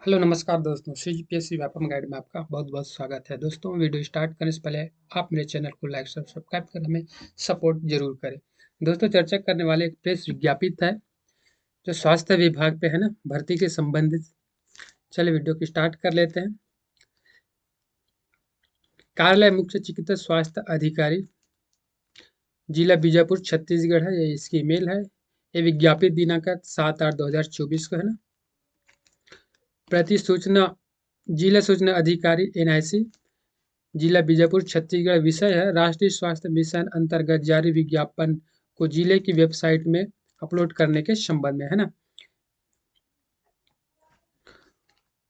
Hello नमस्कार दोस्तों, CGPSC Vyapam guide में आपका बहुत बहुत स्वागत है। दोस्तों, वीडियो स्टार्ट करने से पहले आप मेरे चैनल को लाइक सब्सक्राइब कर हमें सपोर्ट जरूर करें। दोस्तों, चर्चा करने वाले एक प्रेस विज्ञापित है जो स्वास्थ्य विभाग पे है ना, भर्ती के संबंधित। चलिए वीडियो की स्टार्ट कर लेते हैं। कार्यालय मुख्य चिकित्सा स्वास्थ्य अधिकारी, जिला बीजापुर छत्तीसगढ़ है। ये इसकी ईमेल है। ये विज्ञापित दिनांक 7/8/2024 को है ना। प्रति सूचना जिला सूचना अधिकारी NIC, जिला बीजापुर छत्तीसगढ़। विषय है राष्ट्रीय स्वास्थ्य मिशन अंतर्गत जारी विज्ञापन को जिले की वेबसाइट में अपलोड करने के संबंध में है ना।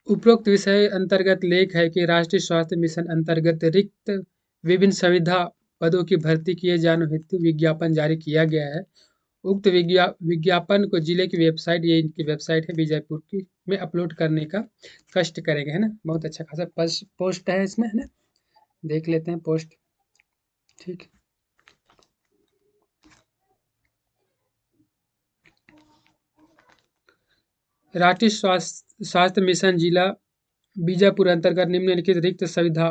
उपरोक्त विषय अंतर्गत लेख है कि राष्ट्रीय स्वास्थ्य मिशन अंतर्गत रिक्त विभिन्न संविधा पदों की भर्ती किए जाने हेतु विज्ञापन जारी किया गया है। उक्त विज्ञापन को जिले की वेबसाइट, ये इनकी वेबसाइट है बीजापुर की, में अपलोड करने का कष्ट करेंगे है ना। बहुत अच्छा खासा पोस्ट है इसमें है ना। देख लेते हैं पोस्ट। ठीक। राष्ट्रीय स्वास्थ्य मिशन जिला बीजापुर अंतर्गत निम्नलिखित रिक्त सुविधा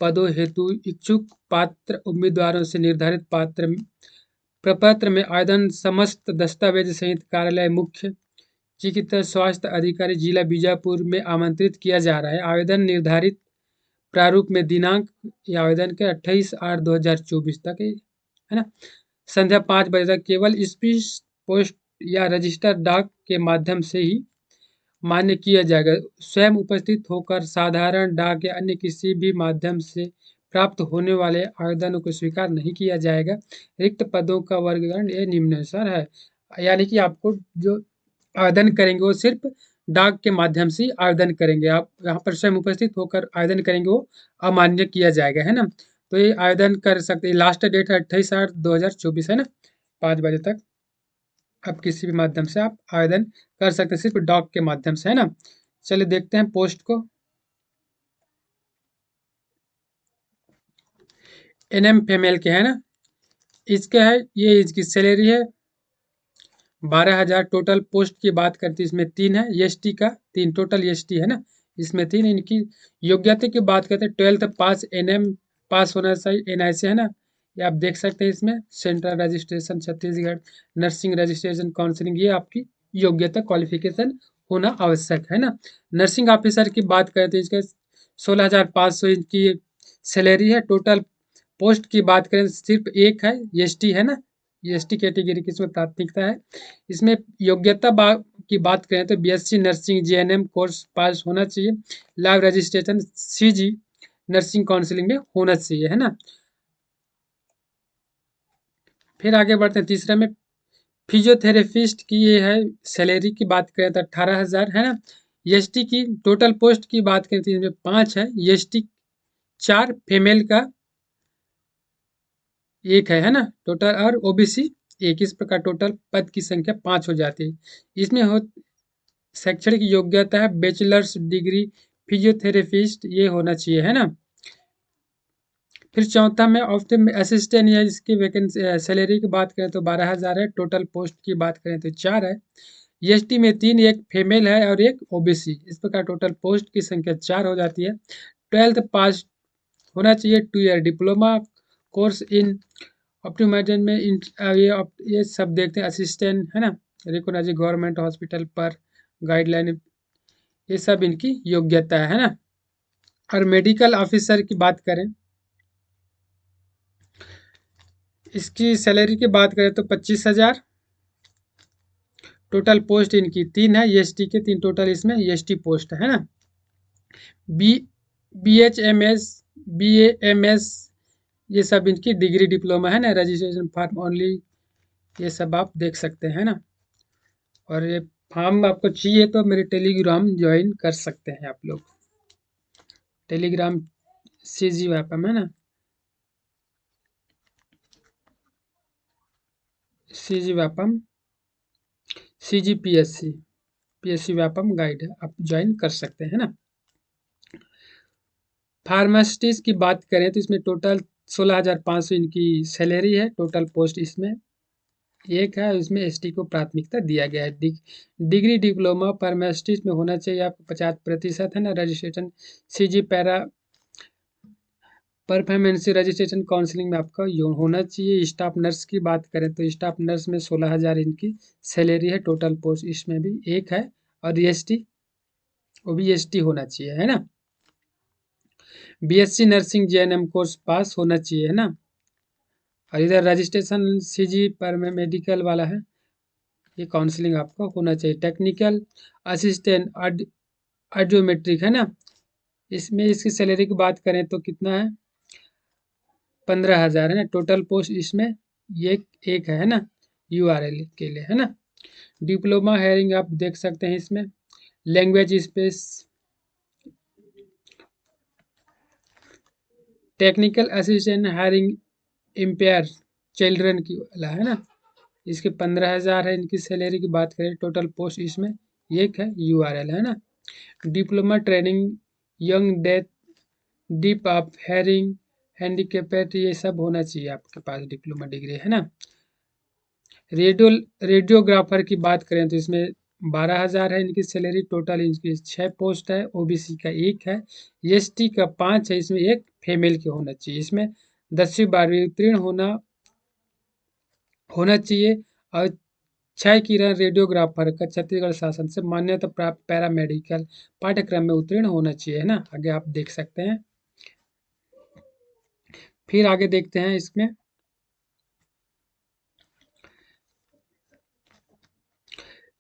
पदों हेतु इच्छुक पात्र उम्मीदवारों से निर्धारित प्रपत्र में आवेदन समस्त दस्तावेज सहित कार्यालय मुख्य चिकित्सा स्वास्थ्य अधिकारी जिला बीजापुर में आमंत्रित किया जा रहा है। आवेदन निर्धारित प्रारूप में दिनांक या आवेदन के 28/8/2024 तक है ना, संध्या 5 बजे तक केवल स्पीड पोस्ट या रजिस्टर डाक के माध्यम से ही मान्य किया जाएगा। स्वयं उपस्थित होकर साधारण डाक या अन्य किसी भी माध्यम से प्राप्त होने वाले आवेदनों को स्वीकार नहीं किया जाएगा। रिक्त पदों का वर्गीकरण ये निम्नानुसार है। यानी कि आपको जो आवेदन करेंगे वो सिर्फ डाक के माध्यम से आवेदन करेंगे। आप यहाँ पर स्वयं उपस्थित होकर आवेदन करेंगे वो अमान्य किया जाएगा है ना। तो ये आवेदन कर सकते हैं। लास्ट डेट है 28/8/2024 है ना, 5 बजे तक। आप किसी भी माध्यम से आप आवेदन कर सकते हैं, सिर्फ डॉक के माध्यम से है ना। चलिए देखते हैं पोस्ट को। NM फीमेल के है ना। इसका है, ये इसकी सैलरी है 12,000। टोटल पोस्ट की बात करती है, इसमें 3 है। ST का 3 टोटल ST है ना, इसमें 3। इनकी योग्यता की बात करते हैं 12th पास NM पास होना चाहिए NIC है ना। ये आप देख सकते हैं इसमें central registration Chhattisgarh, nursing registration counselling, ये आपकी योग्यता क्वालिफिकेशन होना आवश्यक है ना। नर्सिंग ऑफिसर की बात करते हैं, इसका 16,500 इनकी सैलरी है। टोटल पोस्ट की बात करें सिर्फ एक है, ST है ना। ST कैटेगरी की इसमें प्राथमिकता है। इसमें योग्यता की बात करें तो BSc nursing GNM course pass होना चाहिए। Live registration CG nursing counselling में होना चाहिए है ना। फिर आगे बढ़ते हैं तीसरे में। फिजियोथेरेपिस्ट की ये है, सैलरी की बात करें तो 18,000 है ना। ST की टोटल पोस्ट की बात करें तो इसमें 5 है। ST 4, फीमेल का एक है ना टोटल, और OBC एक। इस प्रकार टोटल पद की संख्या 5 हो जाती है। इसमें हो शैक्षणिक योग्यता है बैचलर्स डिग्री फिजियोथेरेपिस्ट ये होना चाहिए है ना। फिर चौथा में ऑप्शन में असिस्टेंट या इसकी वैकेंसी सैलरी की बात करें तो 12,000 है। टोटल पोस्ट की बात करें तो 4 है। ST में 3, एक फीमेल है और एक OBC। इस प्रकार टोटल पोस्ट की संख्या 4 हो जाती है। 12th पास होना चाहिए। 2 year diploma course in optimization में ये सब देखते हैं। असिस्टेंट है ना, रिकॉग्नाइज्ड गवर्नमेंट हॉस्पिटल पर गाइडलाइन, ये सब इनकी योग्यता है ना। और मेडिकल ऑफिसर की बात करें, इसकी सैलरी की बात करें तो 25,000। टोटल पोस्ट इनकी 3 है। ST के 3 टोटल इसमें ST पोस्ट है ना। बी BHMS BAMS ये सब इनकी डिग्री डिप्लोमा है ना। रजिस्ट्रेशन फॉर्म ओनली, ये सब आप देख सकते हैं ना। और ये फॉर्म आपको चाहिए तो मेरे टेलीग्राम ज्वाइन कर सकते हैं आप लोग। टेलीग्राम CG व्यापम है ना, CG Vyapam PSC Vyapam guide है, आप ज्वाइन कर सकते हैं ना। फार्मासिस्ट की बात करें तो इसमें टोटल 16,500 इनकी सैलरी है। टोटल पोस्ट इसमें एक है, इसमें एसटी को प्राथमिकता दिया गया है। डिग्री डिप्लोमा फार्मासिस्ट में होना चाहिए आपको 50% है ना। Registration CG para performance registration counselling में आपका होना चाहिए। स्टाफ नर्स की बात करें तो स्टाफ नर्स में 16,000 इनकी सैलरी है। टोटल पोस्ट इसमें भी एक है। और एसटी, वो भी एसटी होना चाहिए है ना। BSc nursing GNM course pass होना चाहिए है ना। और इधर रजिस्ट्रेशन सीजी पर में मेडिकल वाला है, ये काउंसलिंग आपका होना चाहिए। टेक्निकल असिस्टेंट ऑडियोमेट्रिक है ना, इसमें इसकी सैलरी की बात करें तो कितना है, 15,000 है ना। टोटल पोस्ट इसमें ये एक है ना, यूआरएल के लिए है ना। डिप्लोमा हायरिंग आप देख सकते हैं इसमें। Language space technical assistant hiring empire children की वाला है ना, इसके 15,000 है। इनकी सैलरी की बात करें, टोटल पोस्ट इसमें एक है, यूआरएल है ना। Diploma training young death deep of hearing handicapped, ये सब होना चाहिए आपके पास डिप्लोमा डिग्री है ना। रेडियोग्राफर की बात करें तो इसमें 12,000 है इनकी सैलरी। टोटल इनकी 6 पोस्ट है। ओबीसी का एक है, एसटी का 5 है। इसमें एक फीमेल के होना चाहिए। इसमें 10वीं 12वीं उत्तीर्ण होना चाहिए। और 6 किरण रेडियोग्राफर का छत्तीसगढ़ शासन से मान्यता प्राप्त पैरामेडिकल पाठ्यक्रम में उत्तीर्ण होना चाहिए है ना। आगे आप देख सकते हैं। फिर आगे देखते हैं इसमें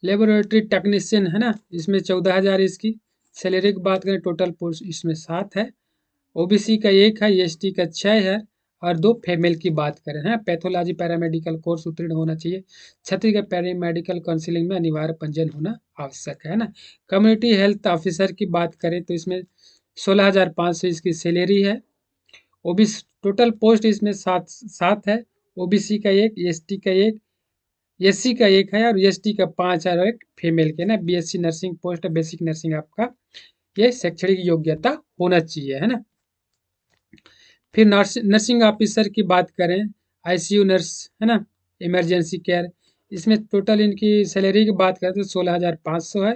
लेबोरेटरी टेक्नीशियन है ना, इसमें 14,000 इसकी सैलरी की बात करें। टोटल पोस्ट इसमें 7 है। ओबीसी का एक है, एसटी का 6 है। और 2 फीमेल की बात करें हैं। पैथोलॉजी पैरामेडिकल कोर्स उत्तीर्ण होना चाहिए। छत्तीसगढ़ पैरामेडिकल काउंसिलिंग में अनिवार्य पंजीयन होना आवश्यक है ना। कम्युनिटी हेल्थ ऑफिसर की बात करें तो इसमें 16,500 इसकी सैलरी है। ओबीसी टोटल पोस्ट इसमें 7 है। ओबीसी का एक, एसटी का एक, एससी का एक है। और एसटी का 5 है। और एक फीमेल के ना। बीएससी नर्सिंग पोस्ट है, बेसिक नर्सिंग आपका ये शैक्षणिक योग्यता होना चाहिए है ना। फिर नर्सिंग ऑफिसर की बात करें, आईसीयू नर्स है ना, इमरजेंसी केयर, इसमें टोटल इनकी सैलरी की बात करें तो 16,500 है।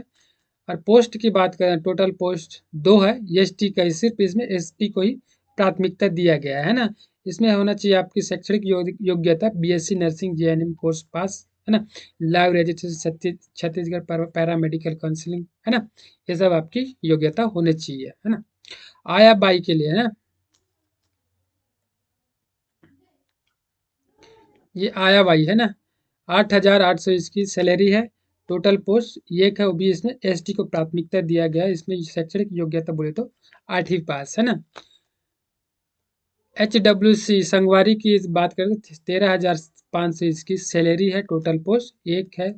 और पोस्ट की बात करें, टोटल पोस्ट 2 है। एसटी का सिर्फ इसमें एसटी को ही प्राथमिकता दिया गया है ना। इसमें होना चाहिए आपकी शैक्षणिक योग्यता BSc nursing GNM course pass है ना। Live registration Chhattisgarh paramedical counselling है ना। ये सब आपकी योग्यता होनी चाहिए है ना। आया बाई के लिए है ना, ये आया बाई है ना। 8,800 इसकी सैलरी है। टोटल पोस्ट एक है, वो भी इसमें एसटी को प्राथमिकता दिया गया है। इसमें शैक्षणिक योग्यता बोले तो 8वीं पास है ना। HWC संगवारी की बात करें तो 13,500 इसकी सैलरी है। टोटल पोस्ट एक है,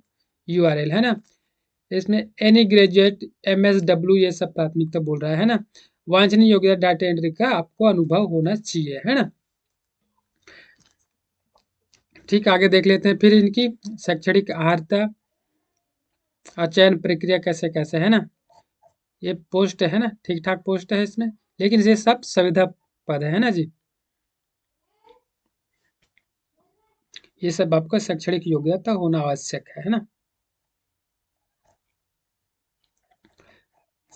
यूआरएल है ना। इसमें एनी ग्रेजुएट MSW ये सब प्राथमिकता बोल रहा है ना। वांछनीय योग्यता डाटा एंट्री का आपको अनुभव होना चाहिए है ना। ठीक, आगे देख लेते हैं फिर इनकी शैक्षणिक अर्हता और चयन प्रक्रिया कैसे कैसे है ना। ये पोस्ट है ना, ठीक ठाक पोस्ट है इसमें, लेकिन ये सब संविदा पद है ना जी। ये सब आपका शैक्षणिक योग्यता होना आवश्यक है ना।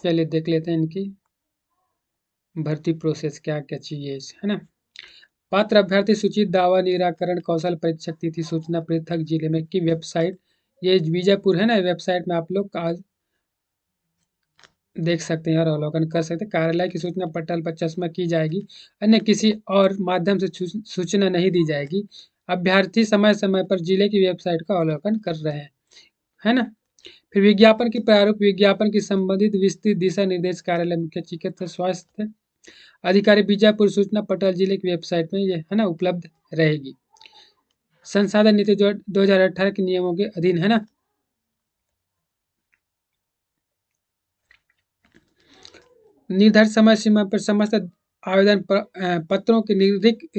चलिए देख लेते हैं इनकी भर्ती प्रोसेस क्या क्या चाहिए है ना। पात्र अभ्यर्थी सूचित दावा निराकरण कौशल परीक्षक तिथि सूचना पृथक जिले में की वेबसाइट, ये बीजापुर है ना, वेबसाइट में आप लोग आज देख सकते हैं और अवलोकन कर सकते हैं। कार्यालय की सूचना पटल पर चश्मा की जाएगी, अन्य किसी और माध्यम से सूचना नहीं दी जाएगी। अभ्यर्थी समय समय पर जिले की वेबसाइट का अवलोकन कर रहे हैं है ना। फिर विज्ञापन की प्रारूप, विज्ञापन की संबंधित विस्तृत दिशा निर्देश कार्यालय मुख्य चिकित्सा स्वास्थ्य अधिकारी बीजापुर सूचना पटल जिले की वेबसाइट में ये है ना उपलब्ध रहेगी। संसाधन नीति 2018 के नियमों के अधीन है ना। निर्धारित समय सीमा पर समस्त आवेदन पत्रों की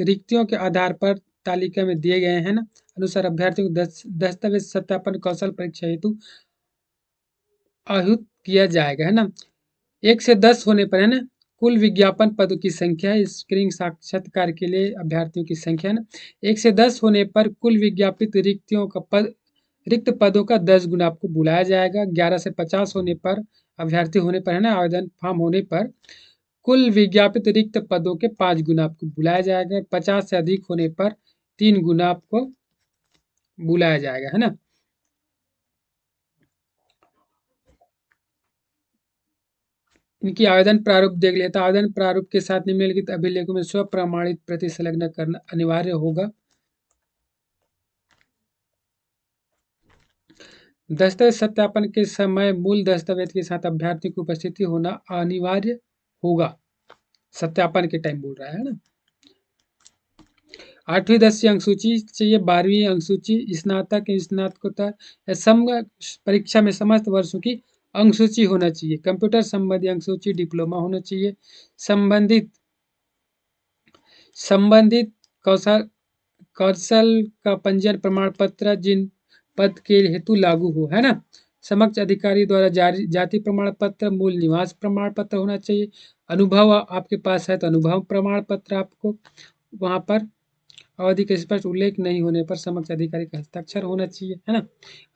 रिक्तियों के आधार पर तालिका में दिए गए हैं ना अनुसार अभ्यर्थियों को दस्तावेज सत्यापन कौशल परीक्षा हेतु आहूत किया जाएगा है ना। 1 से 10 होने पर है ना कुल विज्ञापन पदों की संख्या है। स्क्रीनिंग साक्षात्कार के लिए अभ्यर्थियों की संख्या ना 1 से 10 होने पर कुल विज्ञापित रिक्त पदों का 10 गुना आपको बुलाया जाएगा। 11 से 50 होने पर अभ्यर्थी होने पर है ना, आवेदन फॉर्म होने पर कुल विज्ञापित रिक्त पदों के 5 गुना आपको बुलाया जाएगा। 50 से अधिक होने पर 3 गुना आपको बुलाया जाएगा, है ना। इनकी आवेदन प्रारूप देख लेते हैं। आवेदन प्रारूप के साथ निम्नलिखित अभिलेखों में स्व प्रमाणित प्रति संलग्न करना अनिवार्य होगा। दस्तावेज सत्यापन के समय मूल दस्तावेज के साथ अभ्यर्थी की उपस्थिति होना अनिवार्य होगा। सत्यापन के टाइम बोल रहा है ना। 8वीं 10वीं अंकसूची चाहिए, 12वीं अंकसूची, स्नातक स्नातकोत्तर सम परीक्षा में समस्त वर्षों की अंकसूची होना चाहिए। कंप्यूटर संबंधी अंकसूची डिप्लोमा होना चाहिए। संबंधित कौशल कौशल का पंजीयन प्रमाण पत्र जिन पद के हेतु लागू हो, है ना। समक्ष अधिकारी द्वारा जारी जाति प्रमाण पत्र, मूल निवास प्रमाण पत्र होना चाहिए। अनुभव आपके पास है तो अनुभव प्रमाण पत्र आपको वहाँ पर अवधि के स्पष्ट उल्लेख नहीं होने पर समक्ष अधिकारी का हस्ताक्षर होना चाहिए, है ना।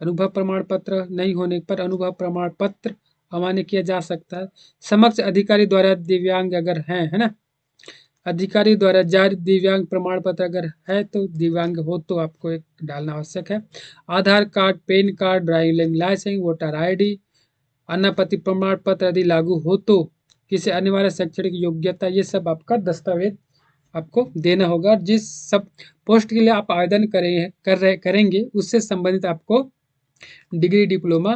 अनुभव प्रमाण पत्र नहीं होने पर अनुभव प्रमाण पत्र अमान्य किया जा सकता है। समक्ष अधिकारी द्वारा दिव्यांग अगर हैं, है ना, अधिकारी द्वारा जारी दिव्यांग प्रमाण पत्र अगर है तो दिव्यांग हो तो आपको एक डालना आवश्यक है। Aadhaar card, PAN card, driving licence, voter ID, अनापत्ति प्रमाण पत्र यदि लागू हो तो किसी अनिवार्य शैक्षणिक योग्यता, ये सब आपका दस्तावेज आपको देना होगा। जिस सब पोस्ट के लिए आप आवेदन करेंगे उससे संबंधित आपको डिग्री डिप्लोमा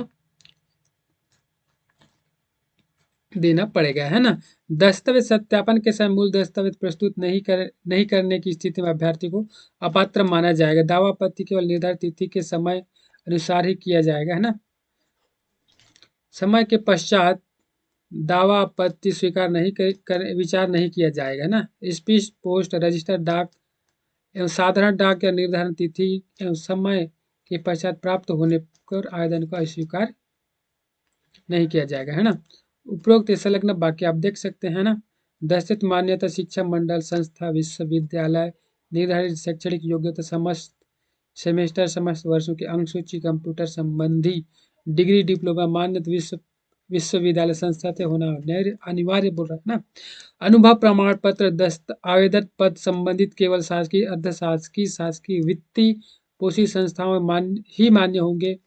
देना पड़ेगा, है ना। दस्तावेज सत्यापन के समय मूल दस्तावेज प्रस्तुत नहीं करने की स्थिति में अभ्यर्थी को अपात्र माना जाएगा। दावा आपत्ति केवल निर्धारित तिथि के समय अनुसार ही किया जाएगा, है ना। समय के पश्चात दावा आपत्ति स्वीकार नहीं विचार नहीं किया जाएगा ना। स्पीड पोस्ट, रजिस्टर डाक एवं साधारण डाक या निर्धारण तिथि एवं समय के पश्चात प्राप्त होने पर आवेदन को अस्वीकार नहीं किया जाएगा, है ना। उपरोक्त संलग्न वाक्य आप देख सकते हैं ना। दस्तित मान्यता शिक्षा मंडल संस्था विश्वविद्यालय निर्धारित शैक्षणिक योग्यता समस्त सेमेस्टर समस्त वर्षों की अंकसूची कंप्यूटर संबंधी डिग्री डिप्लोमा मान्यता विश्वविद्यालय संस्था से होना अनिवार्य बोल रहा है ना। अनुभव प्रमाण पत्र आवेदन पद संबंधित केवल शासकीय, अर्धशासकीय, शासकीय वित्तीय पोषित संस्थाओं में मान्य होंगे।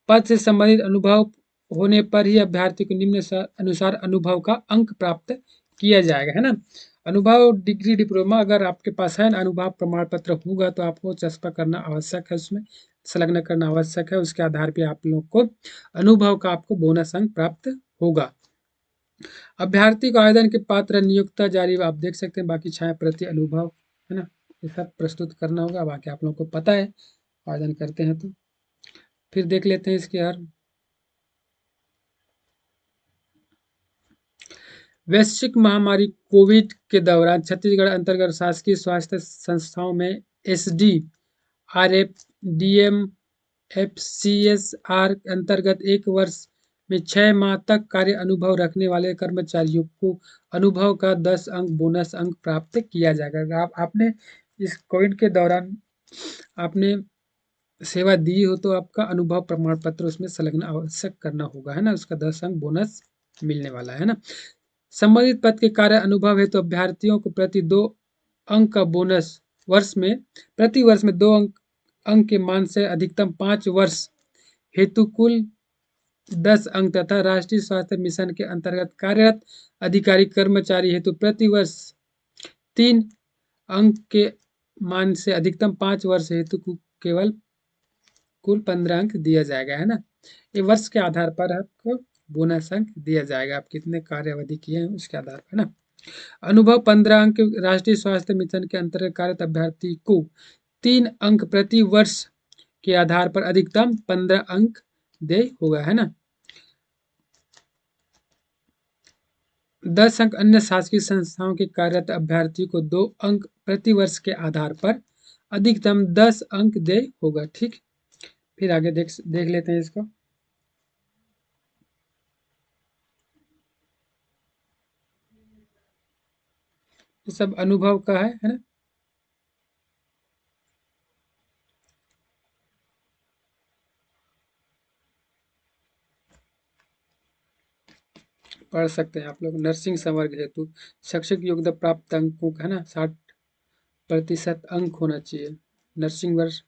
पद से संबंधित अनुभव होने पर ही अभ्यर्थी को निम्न अनुसार अनुभव का अंक प्राप्त किया जाएगा, है ना। अनुभव डिग्री डिप्लोमा अगर आपके पास है, अनुभव प्रमाण पत्र होगा तो आपको चस्पा करना आवश्यक है, उसमें संलग्न करना आवश्यक है। उसके आधार पर आप लोग को अनुभव का आपको बोनस अंक प्राप्त होगा। अभ्यर्थी को आवेदन के पात्र नियोक्ता जारी आप देख सकते हैं। बाकी छाया प्रति अनुभव, है ना, ये सब प्रस्तुत करना होगा। बाकी आप लोगों को पता है आवेदन करते हैं तो। फिर देख लेते हैं इसके हर वैश्विक महामारी कोविड के दौरान छत्तीसगढ़ अंतर्गत शासकीय स्वास्थ्य संस्थाओं में SDRF, DMF, CSR अंतर्गत 1 वर्ष में 6 माह तक कार्य अनुभव रखने वाले कर्मचारियों को अनुभव का 10 अंक बोनस अंक प्राप्त किया जाएगा। आपने इस कोविड के दौरान आपने सेवा दी हो तो आपका अनुभव प्रमाण पत्र उसमें संलग्न आवश्यक करना होगा, है ना। उसका 10 अंक बोनस मिलने वाला है ना। संबंधित पद के कार्य अनुभव है तो अभ्यर्थियों को प्रति 2 अंक का बोनस प्रति वर्ष में 2 अंक के मान से अधिकतम 5 वर्ष हेतु कुल 10 अंक तथा राष्ट्रीय स्वास्थ्य मिशन के अंतर्गत कार्यरत अधिकारी कर्मचारी हेतु प्रति वर्ष 3 अंक के मान से अधिकतम 5 वर्ष हेतु केवल कुल 15 अंक दिया जाएगा, है ना। ये वर्ष के आधार पर आपको बोनस अंक दिया जाएगा, आप कितने कार्य अवधि किए हैं उसके आधार पर ना। अनुभव 15 अंक राष्ट्रीय स्वास्थ्य मिशन के अंतर्गत कार्यरत अभ्यर्थी को 3 अंक प्रति वर्ष के आधार पर अधिकतम 15 अंक दे होगा, है ना। 10 अंक अन्य शासकीय संस्थाओं के कार्यरत अभ्यर्थी को 2 अंक प्रति वर्ष के आधार पर अधिकतम 10 अंक दे होगा, ठीक। फिर आगे देख लेते हैं इसको। ये सब अनुभव का है ना। पढ़ सकते हैं आप लोग। नर्सिंग संवर्ग हेतु शैक्षिक योग्यता प्राप्त अंकों का है ना 60% अंक होना चाहिए। नर्सिंग वर्ष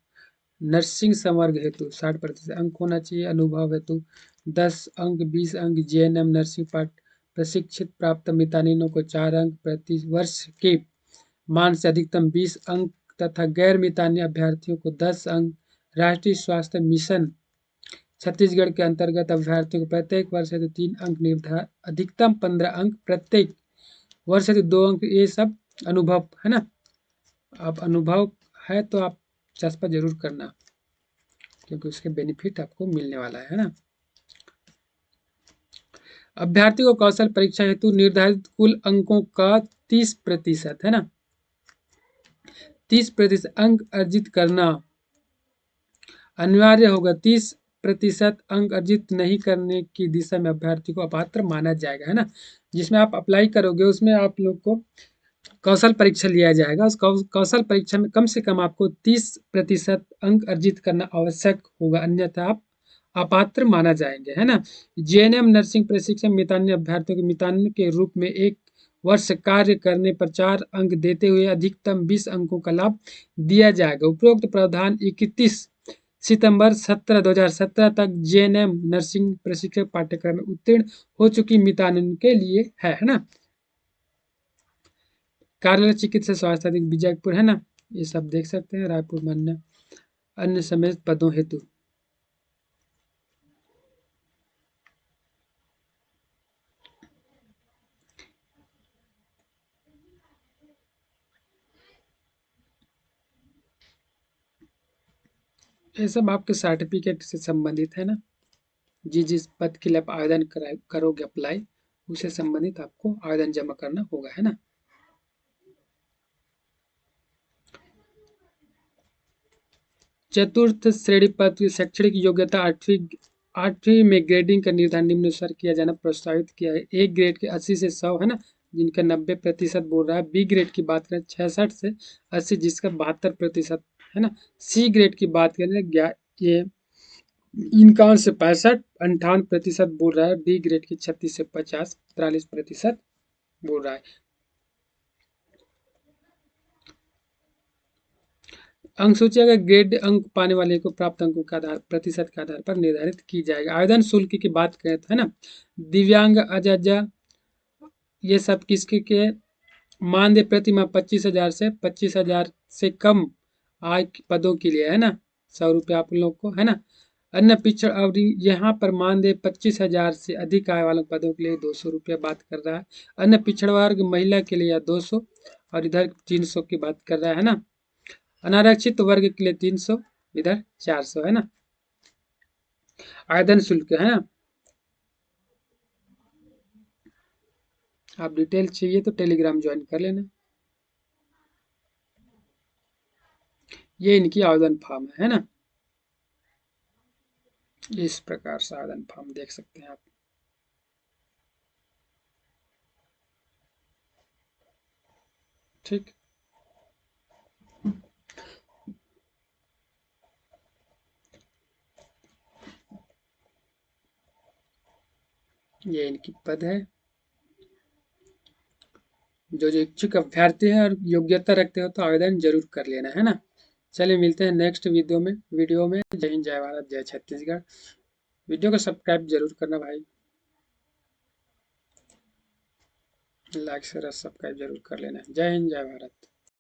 नर्सिंग संवर्ग हेतु 60% अंक होना चाहिए। अनुभव हेतु 10 अंक 20 अंक। जेएनएम नर्सिंग पाठ प्रशिक्षित प्राप्त मितानिनों को 4 अंक प्रति वर्ष के मान से अधिकतम 20 अंक तथा गैर मितानी अभ्यर्थियों को 10 अंक। राष्ट्रीय स्वास्थ्य मिशन छत्तीसगढ़ के अंतर्गत अभ्यर्थियों को प्रत्येक वर्ष हेतु 3 अंक निर्धारित, अधिकतम 15 अंक प्रत्येक वर्ष हेतु 2 अंक। ये सब अनुभव है ना। आप अनुभव है तो आप चस्पा जरूर करना, क्योंकि उसके बेनिफिट आपको मिलने वाला है ना। अभ्यर्थी को कौशल परीक्षा हेतु निर्धारित कुल अंकों का 30% है ना, 30% अंक अर्जित करना अनिवार्य होगा। 30% अंक अर्जित नहीं करने की दिशा में अभ्यर्थी को अपात्र माना जाएगा, है ना। जिसमें आप अप्लाई करोगे उसमें आप लोग को कौशल परीक्षा लिया जाएगा। उस कौशल परीक्षा में कम से कम आपको 30% अंक अर्जित करना आवश्यक होगा, अन्यथा आप अपात्र माना जाएंगे, है ना। जेएनएम नर्सिंग प्रशिक्षण मितानी अभ्यर्थियों को मितान के रूप में 1 वर्ष कार्य करने पर 4 अंक देते हुए अधिकतम 20 अंकों का लाभ दिया जाएगा। उपरोक्त प्रावधान 31 सितंबर 2017 तक जेएनएम नर्सिंग प्रशिक्षक पाठ्यक्रम में उत्तीर्ण हो चुकी मितानिन के लिए है ना। कार्यालय चिकित्सा स्वास्थ्य अधिक बीजापुर है ना। ये सब देख सकते हैं। रायपुर में अन्य समेत पदों हेतु ये सब आपके सर्टिफिकेट से संबंधित है ना। जिस पद के लिए आप आवेदन करोगे अप्लाई, उसे संबंधित आपको आवेदन जमा करना होगा, है ना। चतुर्थ श्रेणी पद की शैक्षणिक योग्यता 8वीं में ग्रेडिंग का निर्धारण निम्नानुसार किया जाना प्रस्तावित किया है। ए ग्रेड के 80 से 100 है ना, जिनका 90% बोल रहा है। बी ग्रेड की बात करें 66 से 80, जिसका 72% है ना। सी ग्रेड की बात करें ये 51 से 65, 58% बोल रहा है। डी ग्रेड की 36 से 50, 43% बोल रहा है। अंक सूची अगर ग्रेड अंक पाने वाले को प्राप्त अंकों के आधार प्रतिशत के आधार पर निर्धारित की जाएगी। आवेदन शुल्क की बात करें तो है ना, दिव्यांग अजजा ये सब किसके के मानदेय प्रति माह 25,000 से 25,000 से कम आय के पदों के लिए है ना, 100 रुपये आप लोग को, है ना। अन्य पिछड़ अवधि यहाँ पर मानदेय 25,000 से अधिक आय वाले पदों के लिए 200 रुपये बात कर रहा है। अन्य पिछड़ वर्ग महिला के लिए 200 और इधर 300 की बात कर रहा है ना। अनारक्षित वर्ग के लिए 300, इधर 400 है ना। आवेदन शुल्क है ना। आप डिटेल चाहिए तो टेलीग्राम ज्वाइन कर लेना। ये इनकी आवेदन फॉर्म है ना। इस प्रकार से आवेदन फॉर्म देख सकते हैं आप। ठीक, ये इनकी पद है। जो इच्छुक अभ्यर्थी हैं और योग्यता रखते हो तो आवेदन जरूर कर लेना, है ना। चलिए मिलते हैं नेक्स्ट वीडियो में। जय हिंद, जय भारत, जय छत्तीसगढ़। वीडियो को सब्सक्राइब जरूर करना भाई, लाइक शेयर सब्सक्राइब जरूर कर लेना। जय हिंद, जय भारत।